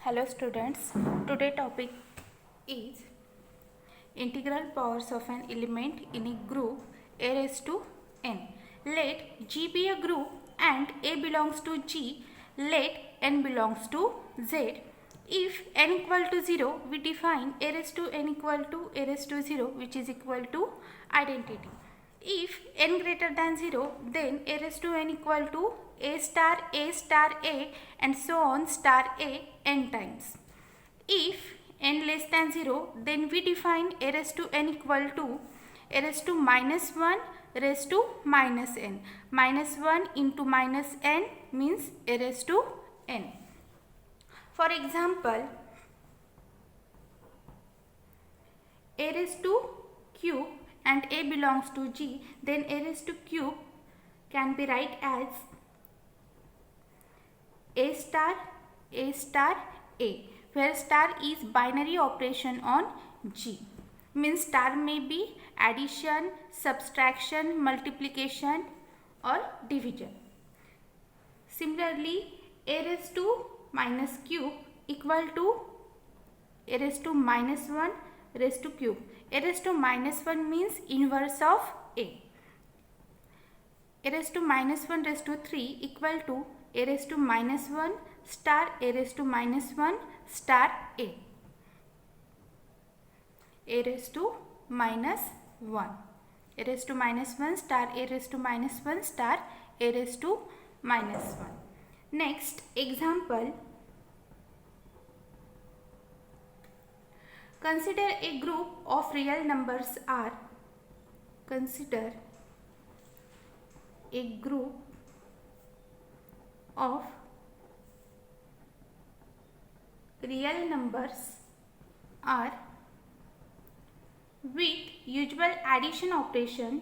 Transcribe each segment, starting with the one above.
Hello students, today topic is integral powers of an element in a group a raised to n. Let G be a group and A belongs to G, let n belongs to Z. If n equal to 0, we define a raised to n equal to a raised to 0, which is equal to identity. If n greater than 0, then a raised to n equal to a star a and so on star a n times. If n less than 0, then we define a raised to n equal to a raised to minus 1 raised to minus n. Minus 1 into minus n means a raised to n. For example, a raised to cube and a belongs to G, then a raised to cube can be write as a star a, where star is binary operation on G. Means star may be addition, subtraction, multiplication or division. Similarly, a raised to minus cube equal to a raised to minus 1 raised to cube. A raised to minus 1 means inverse of a. A raised to minus 1 raised to 3 equal to a raised to minus 1 star a raised to minus 1 star a. A raised to minus 1. A raised to minus 1 star a raised to minus 1 star a raised to minus 1. Next example. Consider a group of real numbers R. Consider a group of real numbers are with usual addition operation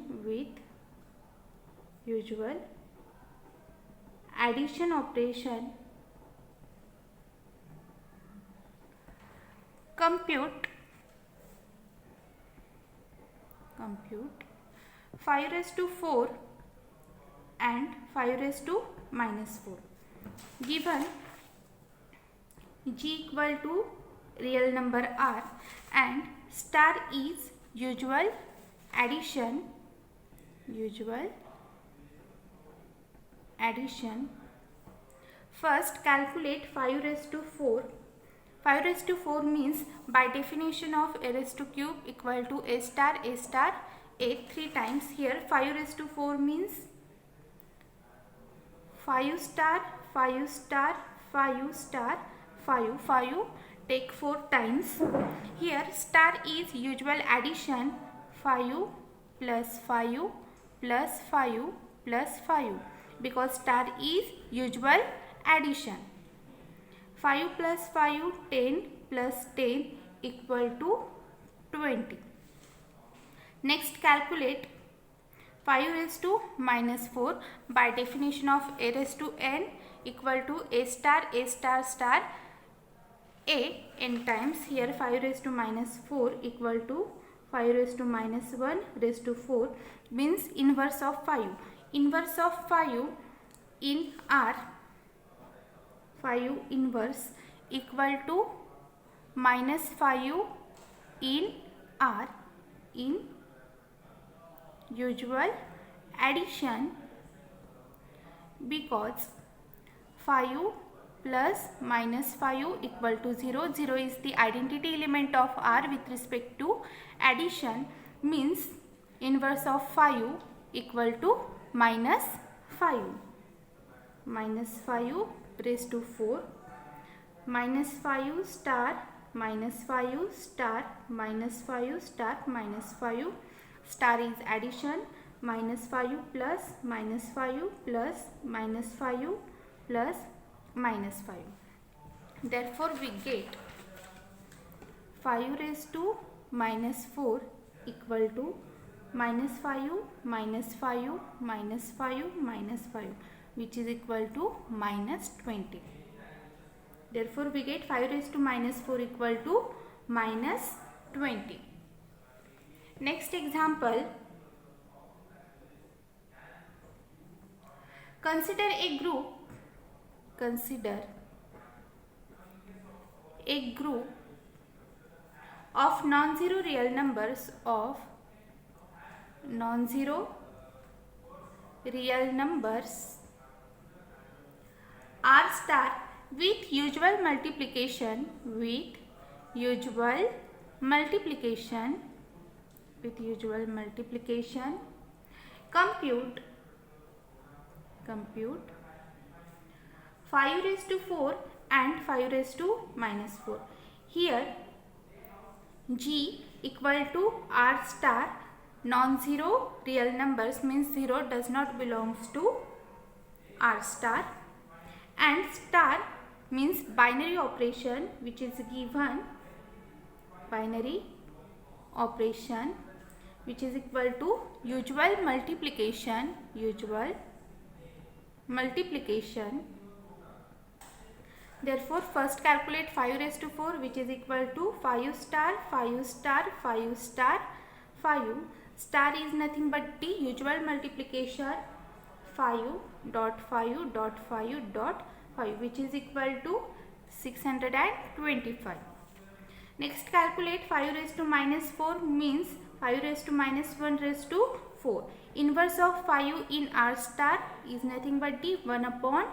compute 5 raised to 4 and 5 raised to minus 4. Given G equal to real number R and star is usual addition. First calculate 5 raised to 4. 5 raised to 4 means by definition of a raised to cube equal to a star a 3 times. Here 5 raised to 4 means 5 star 5 star 5 star 5 5 take 4 times. Here star is usual addition 5 plus 5 plus 5 plus 5 because star is usual addition. 5 plus 5 10 plus 10 equal to 20. Next calculate 5 raised to minus 4 by definition of a raised to n equal to a star star a n times. Here 5 raised to minus 4 equal to 5 raised to minus 1 raised to 4 means inverse of 5. Inverse of 5 in R, 5 inverse equal to minus 5 in R in usual addition because 5 plus minus 5 equal to 0. 0 is the identity element of R with respect to addition means inverse of 5 equal to minus 5. Minus 5 raised to 4 minus 5 star minus 5 star minus 5 star minus 5 star is addition minus 5 plus minus 5 plus minus 5 plus minus 5. Therefore we get 5 raised to minus 4 equal to minus 5 minus 5 minus 5 minus 5 which is equal to minus 20. Therefore we get 5 raised to minus 4 equal to minus 20. Next example. Consider a group of non-zero real numbers r star with usual multiplication compute 5 raised to 4 and 5 raised to minus 4. Here G equal to R star non-zero real numbers means 0 does not belongs to R star, and star means binary operation which is given which is equal to usual multiplication. Therefore, first calculate 5 raised to 4 which is equal to 5 star 5 star 5 star 5. Star is nothing but the usual multiplication 5 dot 5 dot 5 dot 5 which is equal to 625. Next calculate 5 raised to minus 4 means 5 raised to minus 1 raised to 4. Inverse of 5 in R star is nothing but the 1 upon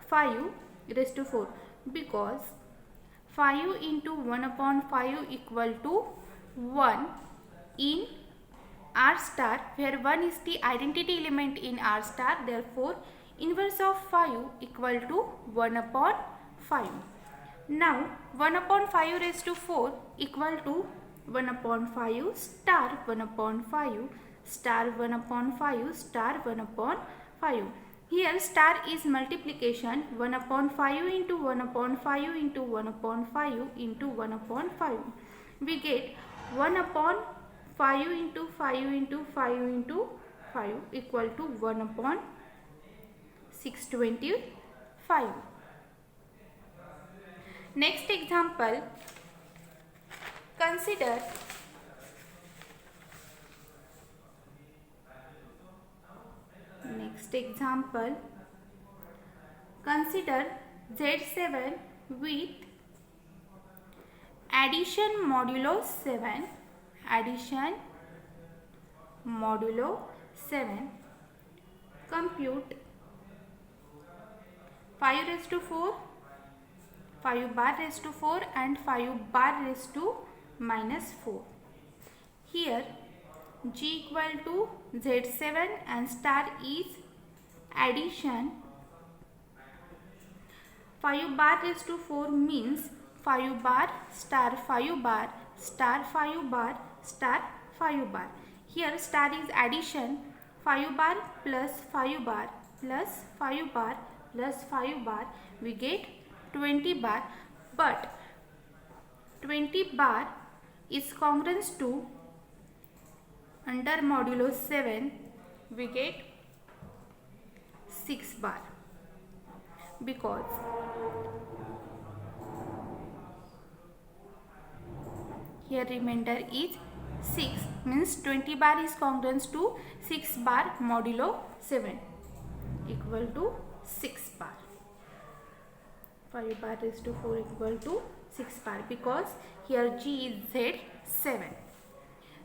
5 raised to 4, because 5 into 1 upon 5 equal to 1 in R star, where 1 is the identity element in R star. Therefore, inverse of 5 equal to 1 upon 5. Now 1 upon 5 raised to 4 equal to 1 upon 5 star 1 upon 5 star 1 upon 5 star 1 upon 5. Here star is multiplication 1 upon 5 into 1 upon 5 into 1 upon 5 into 1 upon 5. We get 1 upon 5 into 5 into 5 into 5 equal to 1 upon 625. Next example, consider Z7 with addition modulo 7. Compute 5 raised to 4, 5 bar raised to 4 and 5 bar raised to minus 4. Here G equal to Z7 and star is addition. 5 bar raised to 4 means 5 bar star 5 bar star 5 bar star 5 bar. Here star is addition 5 bar plus 5 bar plus 5 bar plus 5 bar, we get 20 bar, but 20 bar is congruent to under modulo 7 we get 6 bar, because here remainder is 6 means 20 bar is congruent to 6 bar modulo 7 equal to 6 bar. 5 bar raised to 4 equal to 6 bar, because here G is Z7.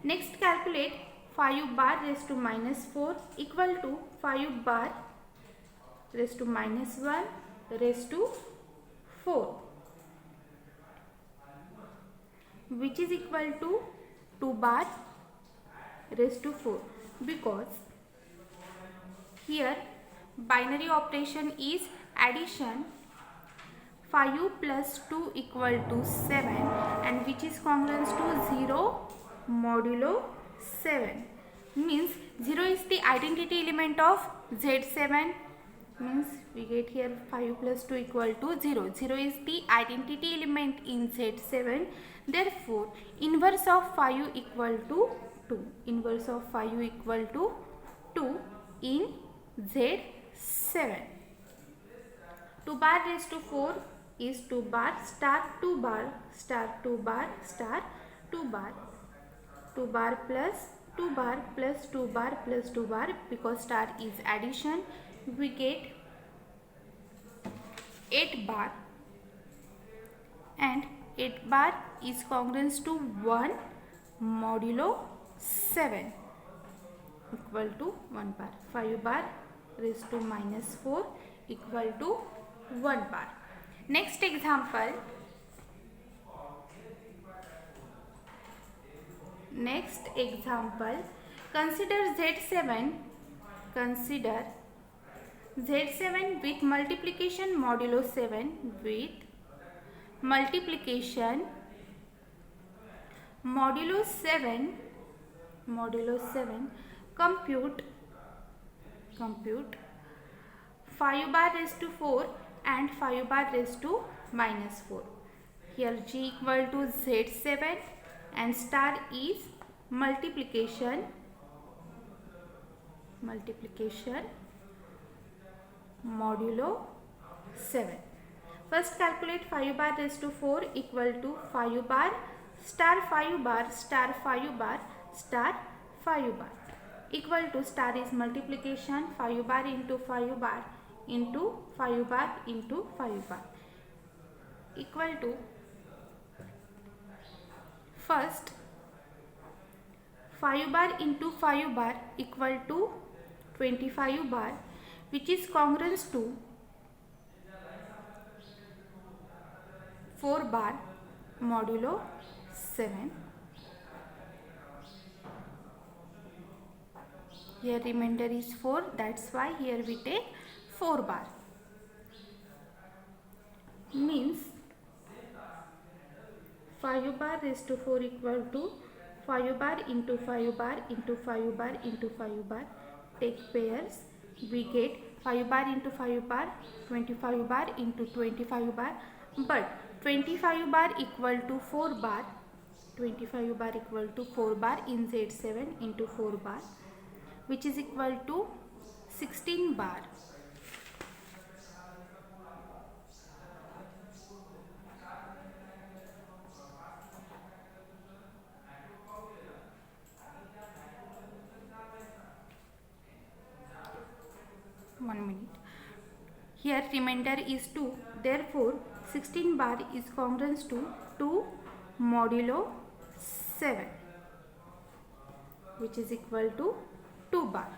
Next calculate 5 bar raised to minus 4 equal to 5 bar raised to minus 1 raised to 4, which is equal to 2 bar raised to 4, because here binary operation is addition 5 plus 2 equal to 7 and which is congruent to 0 modulo 7, means 0 is the identity element of Z7, means we get here 5 plus 2 equal to 0. 0 is the identity element in Z7. Therefore, inverse of 5 equal to 2. Inverse of 5 equal to 2 in Z7. 2 bar raised to 4 is 2 bar star 2 bar star 2 bar star 2 bar. 2 bar plus 2 bar plus 2 bar plus 2 bar, because star is addition, we get 8 bar, and 8 bar is congruent to 1 modulo 7 equal to 1 bar. 5 bar raised to minus 4 equal to 1 bar. Next example. Consider Z7 with multiplication modulo 7 with multiplication modulo 7 compute 5 bar raised to 4 and 5 bar raised to minus 4. Here G equal to Z7 and star is multiplication modulo 7. First calculate 5 bar raised to 4 equal to 5 bar star 5 bar star 5 bar star 5 bar equal to star is multiplication 5 bar into 5 bar into 5 bar into 5 bar equal to first 5 bar into 5 bar equal to 25 bar which is congruent to 4 bar modulo 7. Here remainder is 4, that's why here we take 4 bar. Means 5 bar raised to 4 equal to 5 bar into 5 bar into 5 bar into 5 bar. Take pairs, we get 5 bar into 5 bar 25 bar into 25 bar, but 25 bar equal to 4 bar, 25 bar equal to 4 bar in Z7 into 4 bar which is equal to 16 bar. One minute. Here remainder is 2. Therefore, 16 bar is congruent to 2 modulo 7 which is equal to 2 bar.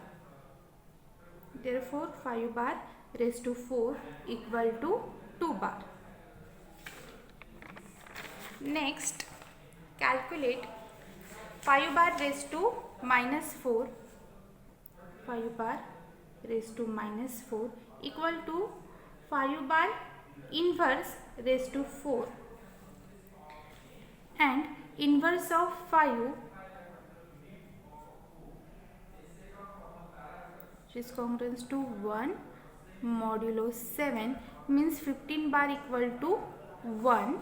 Therefore, 5 bar raised to 4 equal to 2 bar. Next, calculate 5 bar raised to minus 4. 5 bar raised to minus 4 equal to 5 bar inverse raised to 4 and inverse of 5 which is congruent to 1 modulo 7 means 15 bar equal to 1.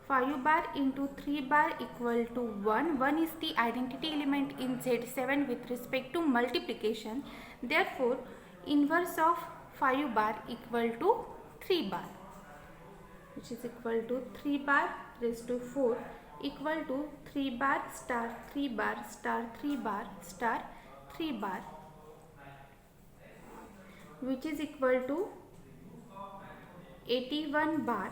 5 bar into 3 bar equal to 1. 1 is the identity element in Z7 with respect to multiplication. Therefore, inverse of 5 bar equal to 3 bar which is equal to 3 bar raised to 4 equal to 3 bar star 3 bar star 3 bar star 3 bar which is equal to 81 bar,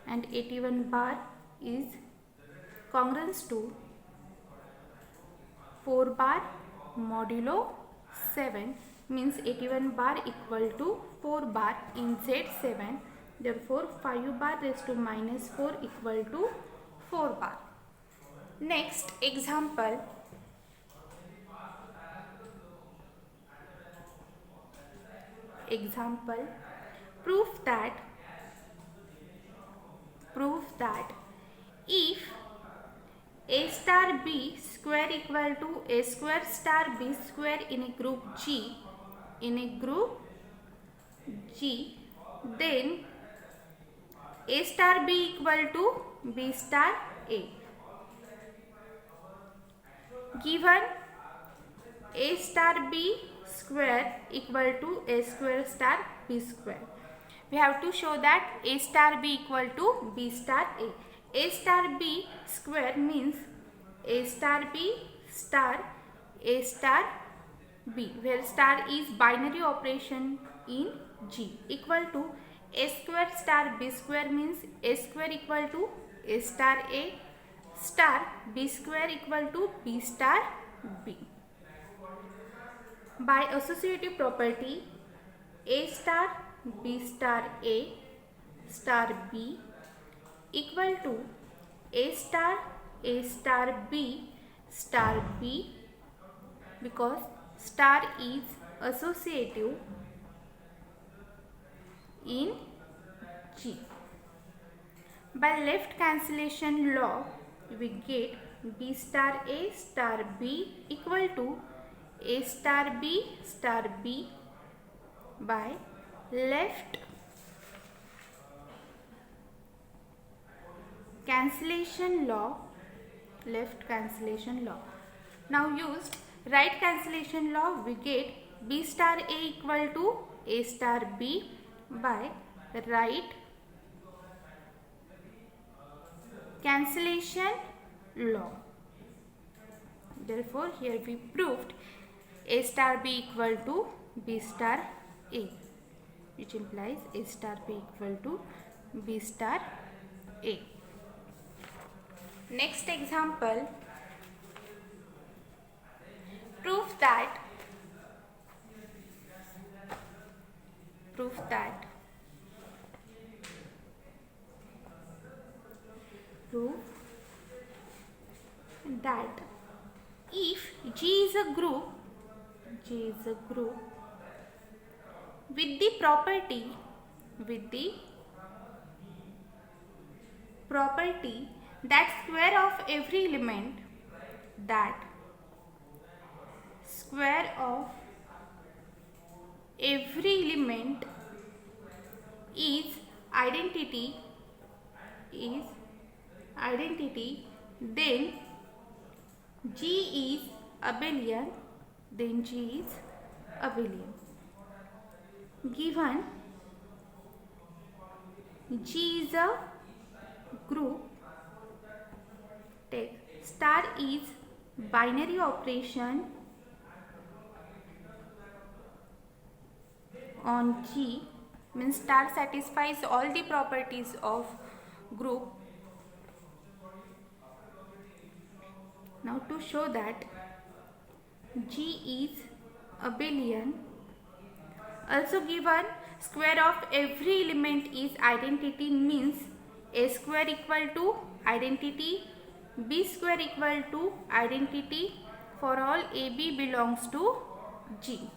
and 81 bar is congruent to 4 bar modulo 7 means 81 bar equal to 4 bar in Z7. Therefore, 5 bar raised to minus 4 equal to 4 bar. Next example. Proof that if a star b square equal to a square star b square in a group G, then a star b equal to b star a. Given a star b square equal to a square star b square, we have to show that a star b equal to b star a. A star b square means a star b star a star b, where star is binary operation in G, equal to A square star B square means A square equal to A star A star B square equal to B star B. By associative property, A star B star A star B equal to A star B star B, because star is associative in G. By left cancellation law, we get B star A star B equal to A star B star B. By left cancellation law, now used right cancellation law, we get B star A equal to A star B by right cancellation law. Therefore, here we proved A star B equal to B star A, which implies A star B equal to B star A. Next example, prove that if G is a group with the property that square of every element is identity, then G is abelian. Given G is a group, take star is binary operation on G, means star satisfies all the properties of group. Now to show that G is abelian, also given square of every element is identity, means A square equal to identity, B square equal to identity for all AB belongs to G.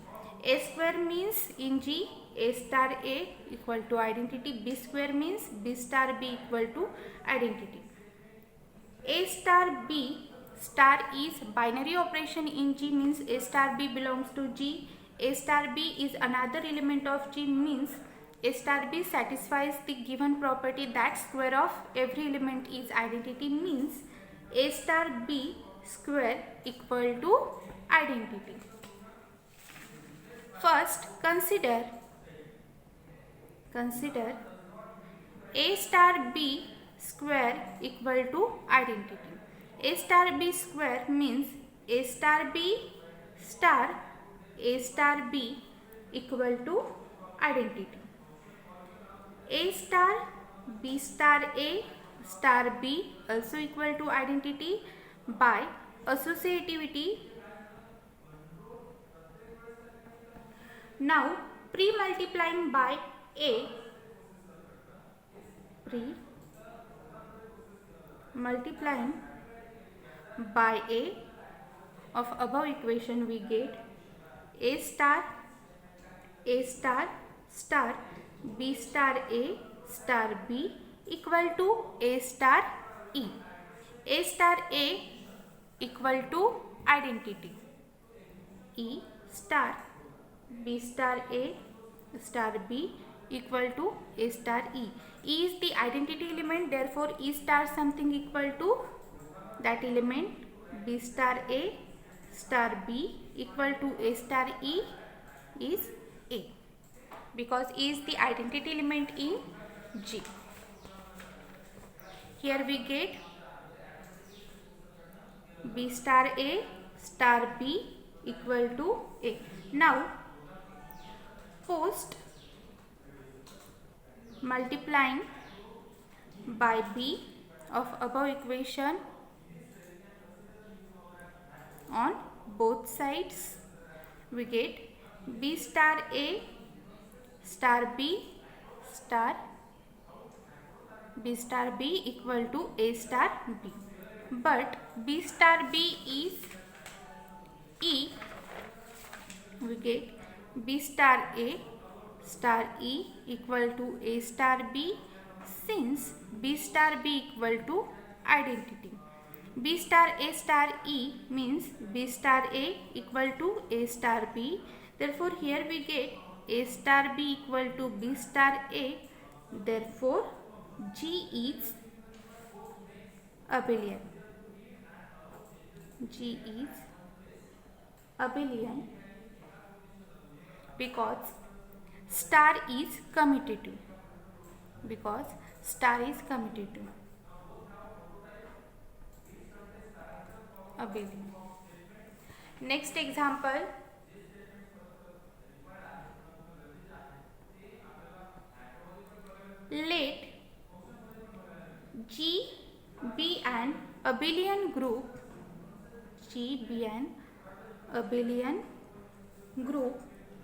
A square means in G A star A equal to identity, B square means B star B equal to identity. A star B star is binary operation in G, means A star B belongs to G. A star B is another element of G, means A star B satisfies the given property that square of every element is identity, means A star B square equal to identity. First consider A star B square equal to identity. A star B square means A star B star A star B equal to identity. A star B star A star B also equal to identity by associativity. Now pre-multiplying by A, of above equation, we get A star star B star A star B equal to A star E. A star A equal to identity, E star B star A star B equal to A star E. E is the identity element, therefore E star something equal to that element. B star A star B equal to A star E is A, because E is the identity element in G. Here we get B star A star B equal to A. Now post multiplying by b of above equation on both sides, we get b star a star b star b star b equal to a star b. But b star b is e, we get b star a star e equal to a star b, since b star b equal to identity. B star a star e means b star a equal to a star b. Therefore here we get a star b equal to b star a. Therefore G is abelian. G is abelian because star is commutative. Because star is commutative. Abelian. Next example. Let G be an abelian group. G be an abelian group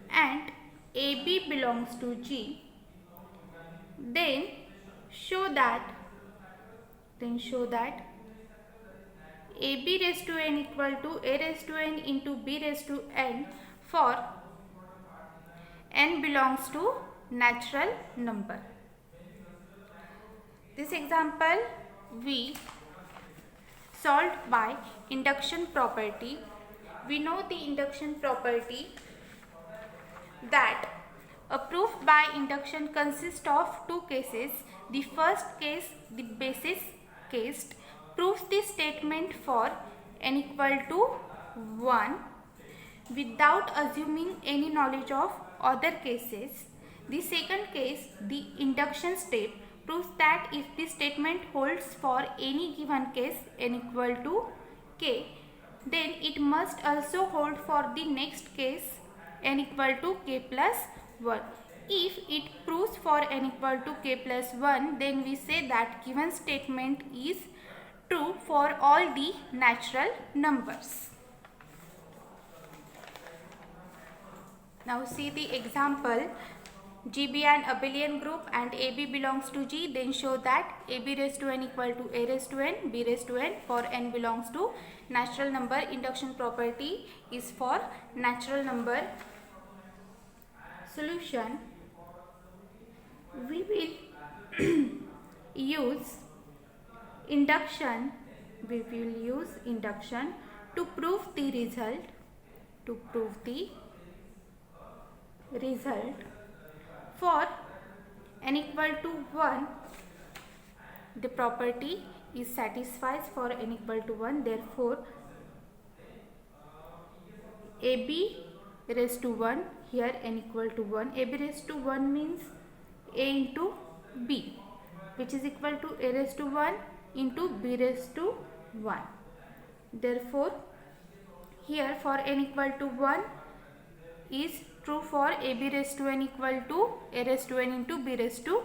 and AB belongs to G. Then show that AB raised to n equal to a raised to n into b raised to n for n belongs to natural number. This example we solved by induction property. We know the induction property that a proof by induction consists of two cases. The first case, the basis case, proves the statement for n equal to 1 without assuming any knowledge of other cases. The second case, the induction step, proves that if the statement holds for any given case n equal to k, then it must also hold for the next case n equal to k plus 1. If it proves for n equal to k plus 1, then we say that given statement is true for all the natural numbers. Now see the example. G be an abelian group and AB belongs to G, then show that AB raised to n equal to a raised to n, b raised to n for n belongs to natural number. Induction property is for natural number. Solution. We will use induction. We will use induction to prove the result. For n equal to 1, the property is satisfies for n equal to 1. Therefore, AB raised to 1, here n equal to 1. AB raised to 1 means a into b, which is equal to a raised to 1 into b raised to 1. Therefore, here for n equal to 1 is true for AB raised to n equal to a raised to n into b raised to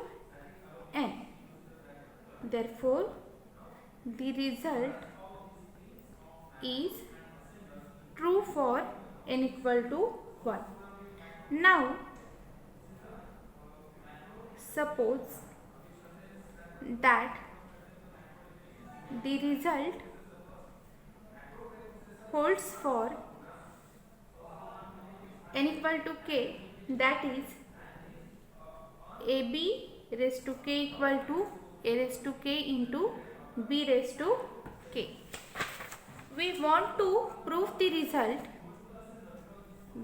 n. Therefore, the result is true for n equal to 1. Now, suppose that the result holds for n equal to k, that is AB raised to k equal to a raised to k into b raised to k. We want to prove the result.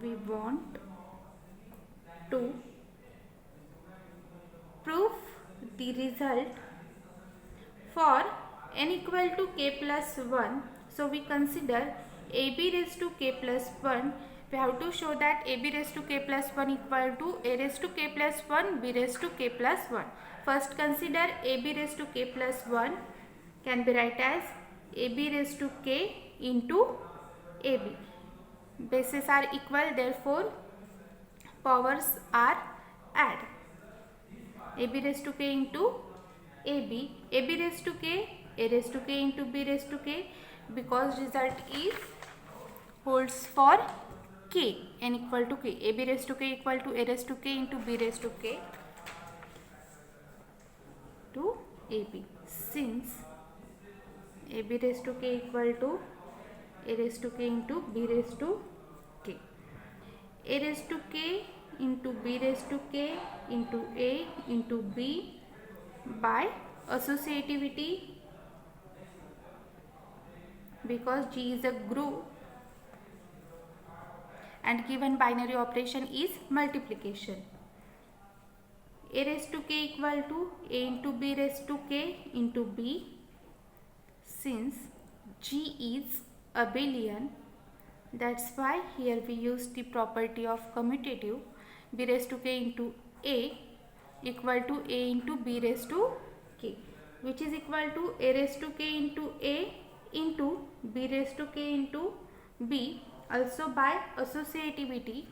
We want to prove the result for n equal to k plus 1. So we consider AB raised to k plus 1. We have to show that AB raised to k plus 1 equal to a raised to k plus 1, b raised to k plus 1. First consider AB raised to k plus 1 can be written as AB raised to k into AB. Bases are equal, therefore powers are added. AB raised to k into AB, AB raised to k, A raised to k into B raised to k, because result is holds for k, n equal to k. AB raised to k equal to A raised to k into B raised to k to AB. Since AB raised to k equal to A raised to k into B raised to k, A raised to k into B raised to k into A into B by associativity, because G is a group and given binary operation is multiplication. A raised to k equal to A into B raised to k into B. Since G is abelian, that's why here we use the property of commutative. B raised to k into A equal to A into B raised to k, which is equal to A raised to k into A into B raised to k into B, also by associativity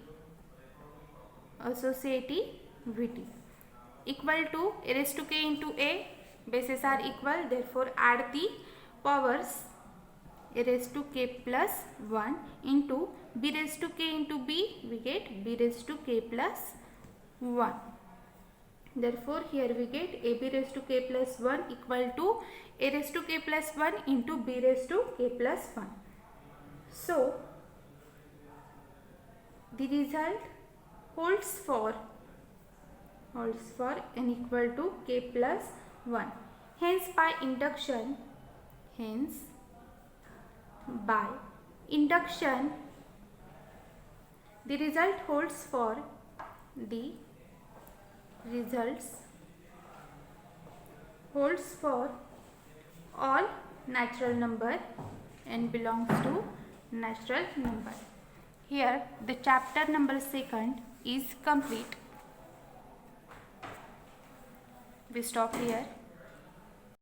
equal to A raised to k into A, bases are equal, therefore add the powers. A raised to k plus 1 into B raised to k into B, we get B raised to k plus 1. Therefore here we get AB raised to k plus 1 equal to A raised to k plus 1 into B raised to k plus 1. So the result holds for n equal to k plus 1. Hence by induction, the result holds for all natural number and belongs to natural number. Here the chapter number 2 is complete. We stop here.